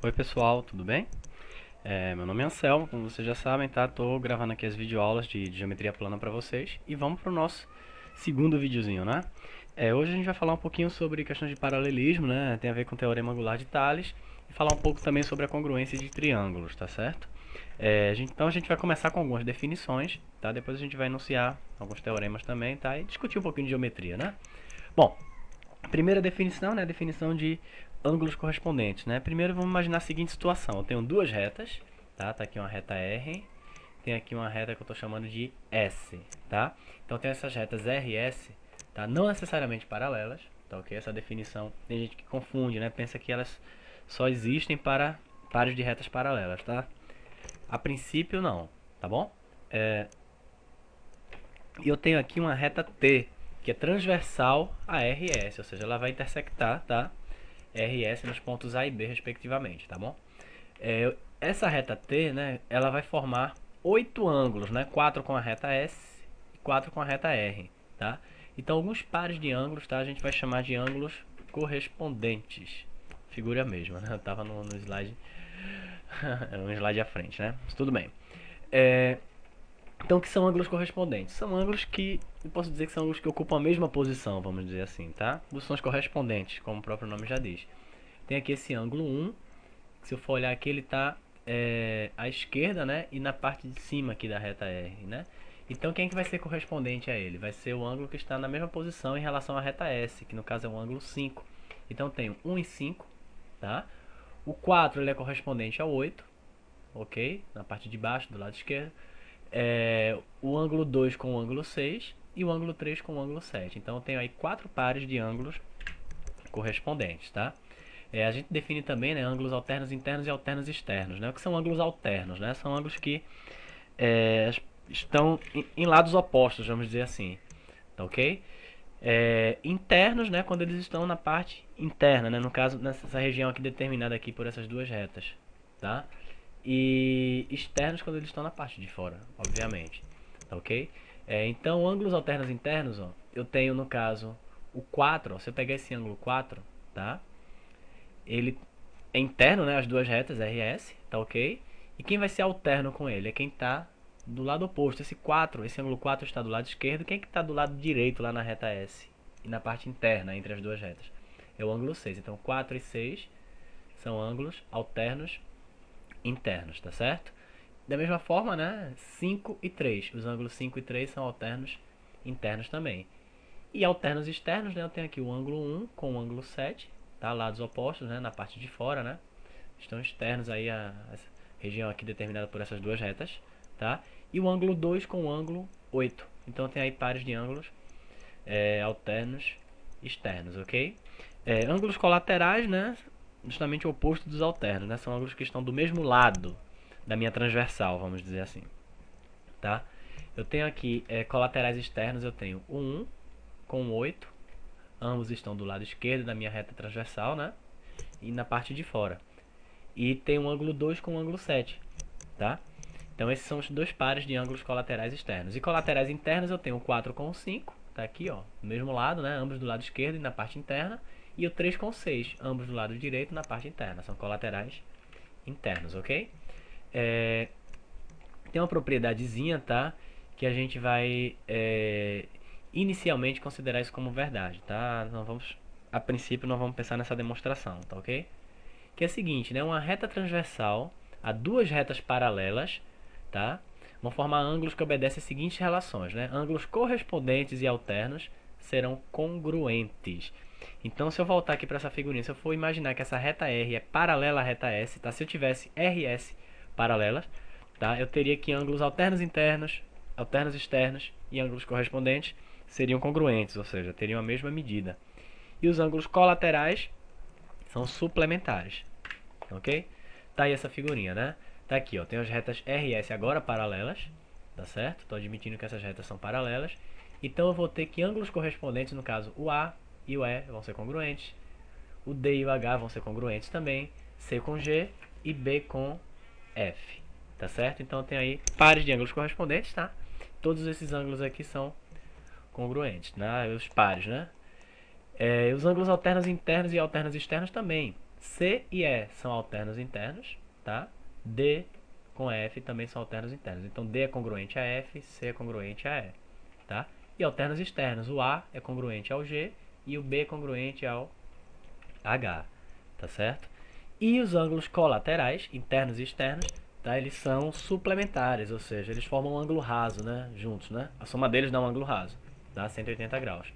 Oi pessoal, tudo bem? Meu nome é Anselmo, como vocês já sabem, tá? Tô gravando aqui as videoaulas de geometria plana para vocês e vamos pro nosso segundo videozinho, né? Hoje a gente vai falar um pouquinho sobre questões de paralelismo, né? Tem a ver com o teorema angular de Thales e falar um pouco também sobre a congruência de triângulos, tá certo? Então a gente vai começar com algumas definições, tá? Depois a gente vai enunciar alguns teoremas também, tá? E discutir um pouquinho de geometria, né? Bom, primeira definição, né? Definição de ângulos correspondentes, né? Primeiro vamos imaginar a seguinte situação. Eu tenho duas retas, tá? Tá aqui uma reta R, tem aqui uma reta que eu estou chamando de S, tá? Então tem essas retas R e S, tá? Não necessariamente paralelas, tá ok? Essa definição, tem gente que confunde, né? Pensa que elas só existem para pares de retas paralelas, tá? A princípio não, tá bom? E eu tenho aqui uma reta T, que é transversal a RS, ou seja, ela vai intersectar, tá? RS nos pontos A e B, respectivamente, tá bom? Essa reta T, né, ela vai formar 8 ângulos, né? 4 com a reta S e 4 com a reta R, tá? Então, alguns pares de ângulos, tá? A gente vai chamar de ângulos correspondentes. Figura mesmo, né? Eu tava no slide, um slide à frente, né? Mas tudo bem. Então, o que são ângulos correspondentes? São ângulos que, eu posso dizer que são ângulos que ocupam a mesma posição, vamos dizer assim, tá? Posições correspondentes, como o próprio nome já diz. Tem aqui esse ângulo 1, que se eu for olhar aqui, ele está à esquerda, né? E na parte de cima aqui da reta R, né? Então, quem é que vai ser correspondente a ele? Vai ser o ângulo que está na mesma posição em relação à reta S, que no caso é o ângulo 5. Então, tenho 1 e 5, tá? O 4 ele é correspondente ao 8, ok? Na parte de baixo, do lado esquerdo. O ângulo 2 com o ângulo 6 e o ângulo 3 com o ângulo 7. Então, eu tenho aí 4 pares de ângulos correspondentes, tá? A gente define também, né, ângulos alternos internos e alternos externos, né? O que são ângulos alternos, né? São ângulos que estão em lados opostos, vamos dizer assim, tá ok? Internos, né, quando eles estão na parte interna, né? No caso, nessa região aqui determinada aqui por essas duas retas, tá? E externos quando eles estão na parte de fora, obviamente, tá ok? Então, ângulos alternos internos, ó, eu tenho no caso o 4, ó, se eu pegar esse ângulo 4, tá? Ele é interno, né, as duas retas RS, tá ok? E quem vai ser alterno com ele é quem está do lado oposto. Esse 4, esse ângulo 4 está do lado esquerdo. Quem é que está do lado direito lá na reta S? E na parte interna entre as duas retas? É o ângulo 6. Então 4 e 6 são ângulos alternos internos, tá certo? Da mesma forma, né, 5 e 3. Os ângulos 5 e 3 são alternos internos também. E alternos externos, né, eu tenho aqui o ângulo 1 com o ângulo 7, tá? Lados opostos, né, na parte de fora, né? Estão externos aí a essa região aqui determinada por essas duas retas, tá? E o ângulo 2 com o ângulo 8. Então tem aí pares de ângulos alternos externos, ok? Ângulos colaterais, né? Justamente o oposto dos alternos, né? São ângulos que estão do mesmo lado da minha transversal, vamos dizer assim, tá? Eu tenho aqui colaterais externos, eu tenho o 1 com o 8, ambos estão do lado esquerdo da minha reta transversal, né? E na parte de fora. E tem um ângulo 2 com um ângulo 7, tá? Então esses são os dois pares de ângulos colaterais externos. E colaterais internos eu tenho o 4 com o 5, tá aqui, ó, do mesmo lado, né? Ambos do lado esquerdo e na parte interna. E o 3 com o 6, ambos do lado direito na parte interna. São colaterais internos, ok? Tem uma propriedadezinha, tá? Que a gente vai inicialmente considerar isso como verdade, tá? Não vamos, a princípio não vamos pensar nessa demonstração, tá ok? Que é o seguinte, né? Uma reta transversal a duas retas paralelas, tá? Vão formar ângulos que obedecem às seguintes relações, né? Ângulos correspondentes e alternos serão congruentes. Então, se eu voltar aqui para essa figurinha, se eu for imaginar que essa reta R é paralela à reta S, tá? Se eu tivesse RS paralelas, tá? Eu teria que ângulos alternos internos, alternos externos e ângulos correspondentes seriam congruentes, ou seja, teriam a mesma medida. E os ângulos colaterais são suplementares, ok? Tá aí essa figurinha, né? Tá aqui, ó, tem as retas RS agora paralelas, tá certo? Estou admitindo que essas retas são paralelas. Então eu vou ter que ângulos correspondentes, no caso o A e o E vão ser congruentes, o D e o H vão ser congruentes também, C com G e B com F, tá certo? Então tem aí pares de ângulos correspondentes, tá? Todos esses ângulos aqui são congruentes, né? Os pares, né? Os ângulos alternos internos e alternos externos também. C e E são alternos internos, tá? D com F também são alternos internos. Então D é congruente a F, C é congruente a E, tá? E alternos externos, o A é congruente ao G e o B é congruente ao H, tá certo? E os ângulos colaterais, internos e externos, tá? Eles são suplementares, ou seja, eles formam um ângulo raso, né? Juntos, né? A soma deles dá um ângulo raso, dá 180 graus.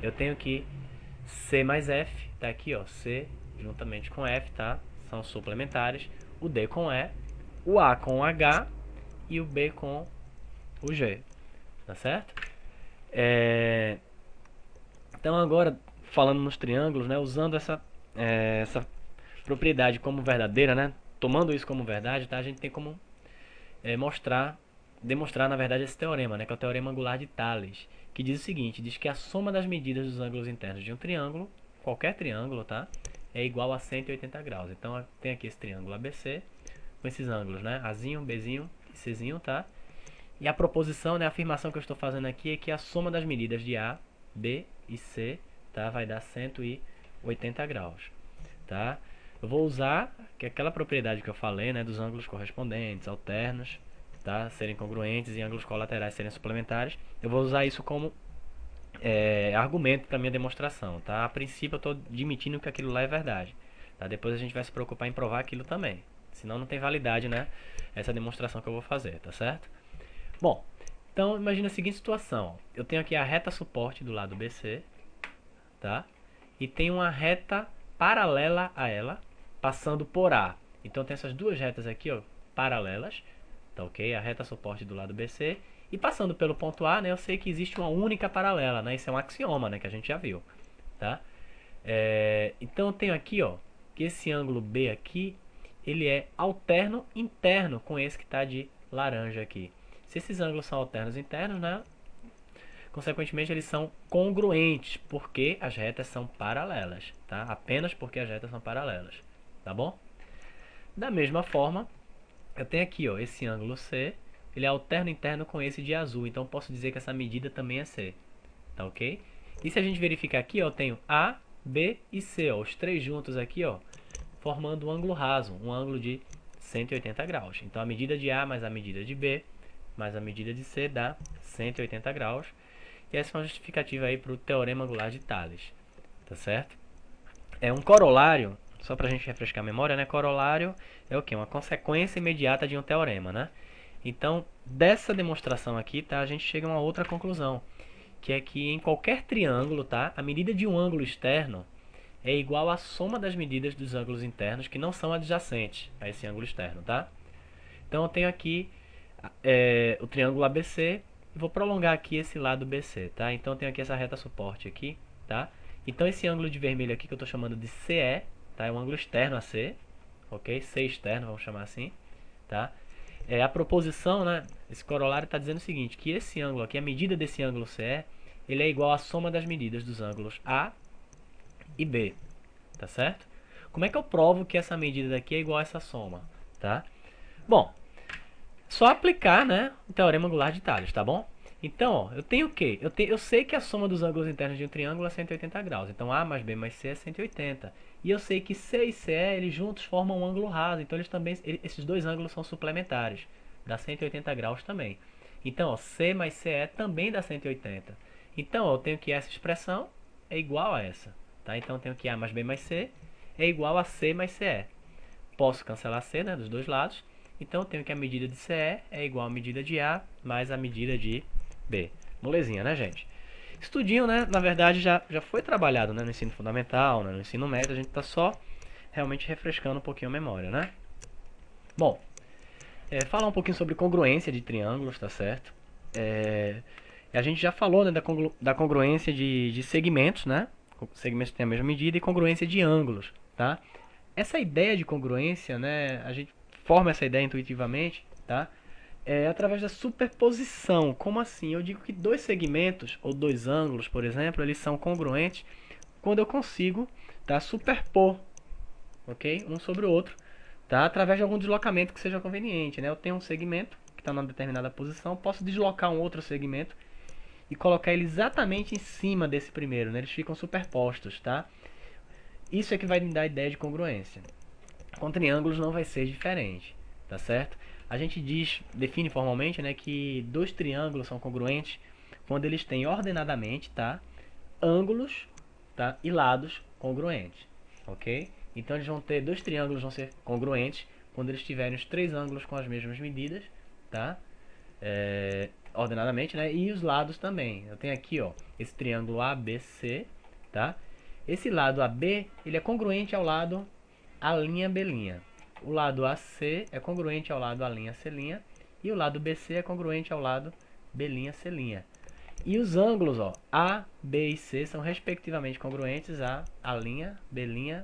Eu tenho que C mais F, tá aqui, ó, C juntamente com F, tá? São suplementares. O D com E, o A com o H e o B com o G, tá certo? Então agora, falando nos triângulos, né? Usando essa propriedade como verdadeira, né? Tomando isso como verdade, tá? A gente tem como demonstrar na verdade esse teorema, né? Que é o teorema angular de Tales, que diz o seguinte: diz que a soma das medidas dos ângulos internos de um triângulo, qualquer triângulo, tá? É igual a 180 graus. Então tem aqui esse triângulo ABC com esses ângulos, né? Azinho, Bzinho e Czinho, tá? E a proposição, né? A afirmação que eu estou fazendo aqui é que a soma das medidas de A, B e C, tá? Vai dar 180 graus, tá? Eu vou usar que aquela propriedade que eu falei, né? Dos ângulos correspondentes, alternos, tá? Serem congruentes e ângulos colaterais serem suplementares. Eu vou usar isso como argumento para minha demonstração, tá? A princípio eu estou admitindo que aquilo lá é verdade, tá? Depois a gente vai se preocupar em provar aquilo também, senão não tem validade, né? Essa demonstração que eu vou fazer, tá certo? Bom, então imagina a seguinte situação: eu tenho aqui a reta suporte do lado BC, tá? E tem uma reta paralela a ela, passando por A. Então tem essas duas retas aqui, ó, paralelas, tá ok? A reta suporte do lado BC. E passando pelo ponto A, né, eu sei que existe uma única paralela, né? Isso é um axioma, né, que a gente já viu, tá? Então eu tenho aqui, ó, que esse ângulo B aqui, ele é alterno interno com esse que está de laranja aqui. Se esses ângulos são alternos internos, né, consequentemente eles são congruentes, porque as retas são paralelas, tá? Apenas porque as retas são paralelas, tá bom? Da mesma forma, eu tenho aqui, ó, esse ângulo C, ele é alterno interno com esse de azul, então posso dizer que essa medida também é C, tá ok? E se a gente verificar aqui, ó, eu tenho A, B e C, ó, os três juntos aqui, ó, formando um ângulo raso, um ângulo de 180 graus. Então a medida de A mais a medida de B mais a medida de C dá 180 graus. E essa é uma justificativa aí para o teorema angular de Tales, tá certo? É um corolário, só para a gente refrescar a memória, né? Corolário é o quê? Uma consequência imediata de um teorema, né? Então, dessa demonstração aqui, tá? A gente chega a uma outra conclusão, que é que em qualquer triângulo, tá? A medida de um ângulo externo é igual à soma das medidas dos ângulos internos que não são adjacentes a esse ângulo externo, tá? Então eu tenho aqui o triângulo ABC, e vou prolongar aqui esse lado BC, tá? Então eu tenho aqui essa reta suporte aqui, tá? Então esse ângulo de vermelho aqui que eu estou chamando de CE, tá? É um ângulo externo a C, ok? C externo, vamos chamar assim, tá? A proposição, né? Esse corolário está dizendo o seguinte, que esse ângulo aqui, a medida desse ângulo CE, ele é igual à soma das medidas dos ângulos A e B, tá certo? Como é que eu provo que essa medida daqui é igual a essa soma, tá? Bom, só aplicar, né, o teorema angular de Tales, tá bom? Então, ó, eu tenho o quê? Eu sei que a soma dos ângulos internos de um triângulo é 180 graus. Então, A mais B mais C é 180. E eu sei que C e CE, eles juntos formam um ângulo raso. Então, esses dois ângulos são suplementares. Dá 180 graus também. Então, ó, C mais CE também dá 180. Então, ó, eu tenho que essa expressão é igual a essa. Tá? Então, eu tenho que A mais B mais C é igual a C mais CE. Posso cancelar C, né, dos dois lados. Então eu tenho que a medida de CE é igual à medida de A mais a medida de B. Molezinha, né, gente? Estudinho, né, na verdade já foi trabalhado, né, no ensino fundamental, né, no ensino médio, a gente está só realmente refrescando um pouquinho a memória, né? Bom, falar um pouquinho sobre congruência de triângulos, tá certo? A gente já falou, né, da congruência de segmentos, né? Segmentos que têm a mesma medida e congruência de ângulos, tá? Essa ideia de congruência, né, a gente forma essa ideia intuitivamente, tá? Através da superposição. Como assim? Eu digo que dois segmentos ou dois ângulos, por exemplo, eles são congruentes quando eu consigo, tá, superpor, ok, um sobre o outro, tá, através de algum deslocamento que seja conveniente, né? Eu tenho um segmento que está numa determinada posição, posso deslocar um outro segmento e colocar ele exatamente em cima desse primeiro, né? Eles ficam superpostos, tá? Isso é que vai me dar a ideia de congruência. Com triângulos não vai ser diferente, tá certo? A gente define formalmente, né, que dois triângulos são congruentes quando eles têm ordenadamente, tá, ângulos, tá, e lados congruentes, ok? Então eles vão ter, dois triângulos vão ser congruentes quando eles tiverem os três ângulos com as mesmas medidas, tá? Ordenadamente, né? E os lados também. Eu tenho aqui, ó, esse triângulo ABC, tá? Esse lado AB, ele é congruente ao lado A', B'. O lado AC é congruente ao lado A', C'. E o lado BC é congruente ao lado B', C'. E os ângulos, ó, A, B e C são respectivamente congruentes a B'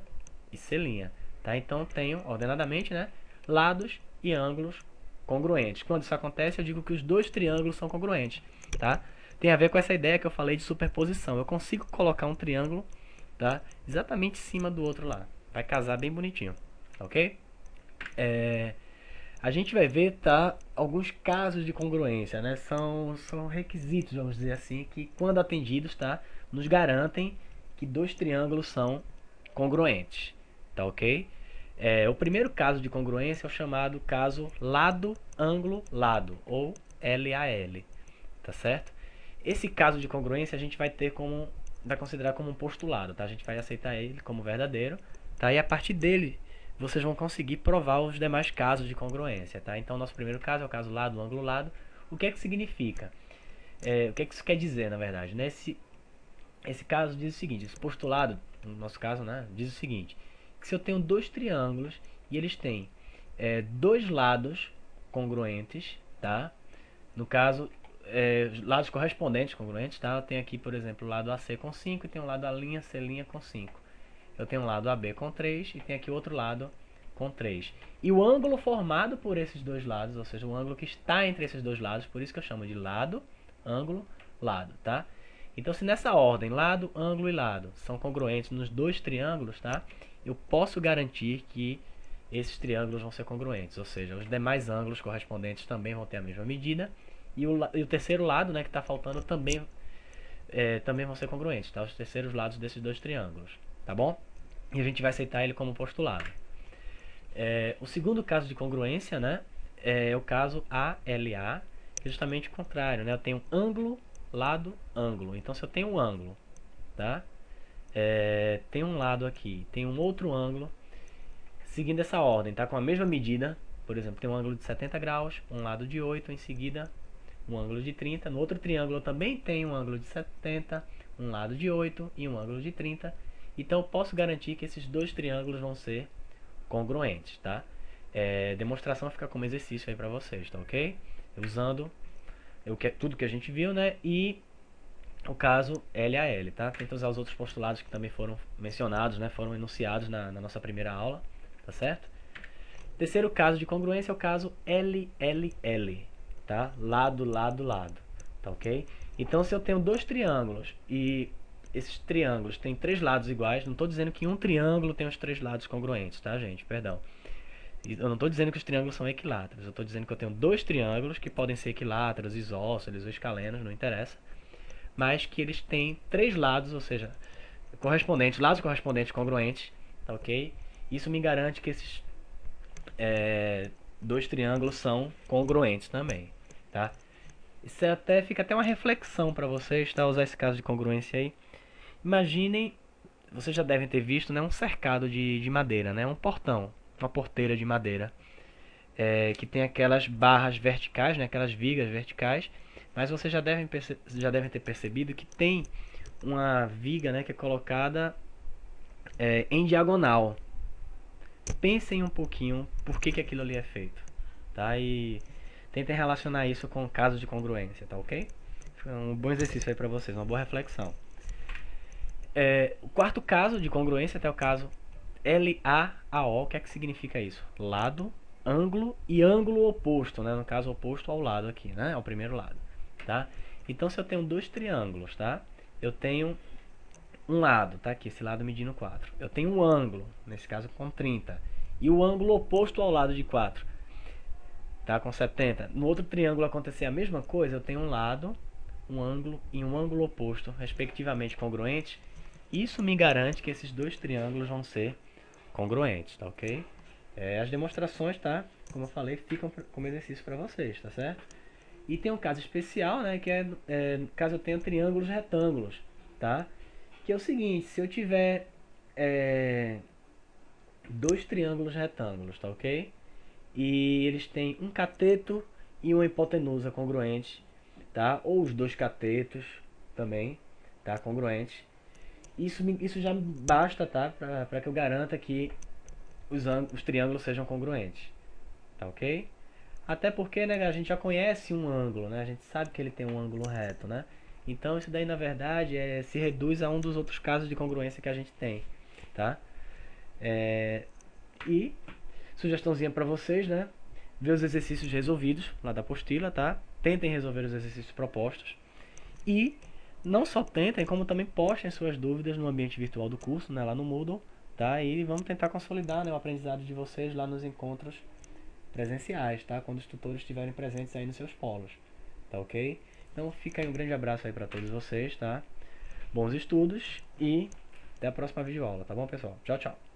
e C'. Tá? Então eu tenho, ordenadamente, né, lados e ângulos congruentes. Quando isso acontece, eu digo que os dois triângulos são congruentes. Tá? Tem a ver com essa ideia que eu falei de superposição. Eu consigo colocar um triângulo, tá, exatamente em cima do outro lá. Vai casar bem bonitinho, ok? A gente vai ver, tá, alguns casos de congruência, né? São requisitos, vamos dizer assim, que quando atendidos, tá, nos garantem que dois triângulos são congruentes, tá, ok? O primeiro caso de congruência é o chamado caso lado, ângulo, lado, ou LAL, tá certo? Esse caso de congruência a gente vai considerar como um postulado, tá? A gente vai aceitar ele como verdadeiro, tá? E a partir dele vocês vão conseguir provar os demais casos de congruência, tá? Então, nosso primeiro caso é o caso lado, ângulo, lado. O que é que significa? O que é que isso quer dizer, na verdade? Né? Esse caso diz o seguinte, esse postulado, no nosso caso, né, diz o seguinte, que se eu tenho dois triângulos e eles têm dois lados congruentes, tá? No caso, lados correspondentes congruentes, tá? Eu tenho aqui, por exemplo, o lado AC com 5 e tem o lado A', C' com 5. Eu tenho um lado AB com 3 e tem aqui outro lado com 3. E o ângulo formado por esses dois lados, ou seja, o ângulo que está entre esses dois lados, por isso que eu chamo de lado, ângulo, lado, tá? Então, se nessa ordem, lado, ângulo e lado, são congruentes nos dois triângulos, tá? Eu posso garantir que esses triângulos vão ser congruentes, ou seja, os demais ângulos correspondentes também vão ter a mesma medida, e o terceiro lado, né, que está faltando, também vão ser congruentes, tá? Os terceiros lados desses dois triângulos, tá bom? E a gente vai aceitar ele como postulado. O segundo caso de congruência, né, é o caso ALA, que é justamente o contrário, né? Eu tenho ângulo, lado, ângulo. Então, se eu tenho um ângulo, tá? Tem um lado aqui, tem um outro ângulo, seguindo essa ordem, tá? Com a mesma medida, por exemplo, tem um ângulo de 70 graus, um lado de 8, em seguida um ângulo de 30. No outro triângulo eu também tenho um ângulo de 70, um lado de 8 e um ângulo de 30. Então eu posso garantir que esses dois triângulos vão ser congruentes, tá? Demonstração fica como exercício aí pra vocês, tá ok? Usando tudo que a gente viu, né? E o caso LAL, tá? Tenta usar os outros postulados que também foram mencionados, né? Foram enunciados na nossa primeira aula, tá certo? Terceiro caso de congruência é o caso LLL, tá? Lado, lado, lado, tá ok? Então, se eu tenho dois triângulos e esses triângulos têm três lados iguais, não estou dizendo que um triângulo tem os três lados congruentes, tá, gente? Perdão. Eu não estou dizendo que os triângulos são equiláteros, eu estou dizendo que eu tenho dois triângulos que podem ser equiláteros, isósceles ou escalenos, não interessa, mas que eles têm três lados, ou seja, lados correspondentes congruentes, tá ok? Isso me garante que esses dois triângulos são congruentes também, tá? Isso fica até uma reflexão para vocês, tá? Usar esse caso de congruência aí. Imaginem, vocês já devem ter visto, né, um cercado de madeira, né, um portão, uma porteira de madeira, que tem aquelas barras verticais, né, aquelas vigas verticais, mas vocês já devem ter percebido que tem uma viga, né, que é colocada em diagonal. Pensem um pouquinho por que aquilo ali é feito, tá? E tentem relacionar isso com casos de congruência, tá ok? Foi um bom exercício aí para vocês, uma boa reflexão. O quarto caso de congruência é o caso LAAO. O que é que significa isso? Lado, ângulo e ângulo oposto, né? No caso, oposto ao lado aqui, né? Ao primeiro lado, tá? Então, se eu tenho dois triângulos, tá? Eu tenho um lado, tá? Aqui, esse lado medindo 4. Eu tenho um ângulo, nesse caso com 30. E o ângulo oposto ao lado de 4, tá? Com 70. No outro triângulo acontecer a mesma coisa, eu tenho um lado, um ângulo e um ângulo oposto, respectivamente congruentes. Isso me garante que esses dois triângulos vão ser congruentes, tá ok? As demonstrações, tá? Como eu falei, ficam como exercício para vocês, tá certo? E tem um caso especial, né? Que caso eu tenha triângulos retângulos, tá? Que é o seguinte, se eu tiver dois triângulos retângulos, tá ok? E eles têm um cateto e uma hipotenusa congruentes, tá? Ou os dois catetos também, tá? Congruentes. Isso já basta, tá? Para que eu garanta que os triângulos sejam congruentes, tá ok? Até porque, né, a gente já conhece um ângulo, né? A gente sabe que ele tem um ângulo reto, né? Então isso daí, na verdade, se reduz a um dos outros casos de congruência que a gente tem, tá? E sugestãozinha para vocês, né? Ver os exercícios resolvidos lá da apostila, tá? Tentem resolver os exercícios propostos. E não só tentem, como também postem suas dúvidas no ambiente virtual do curso, né? Lá no Moodle, tá? E vamos tentar consolidar, né, o aprendizado de vocês lá nos encontros presenciais, tá? Quando os tutores estiverem presentes aí nos seus polos, tá ok? Então fica aí um grande abraço aí para todos vocês, tá? Bons estudos e até a próxima videoaula, tá bom, pessoal? Tchau, tchau.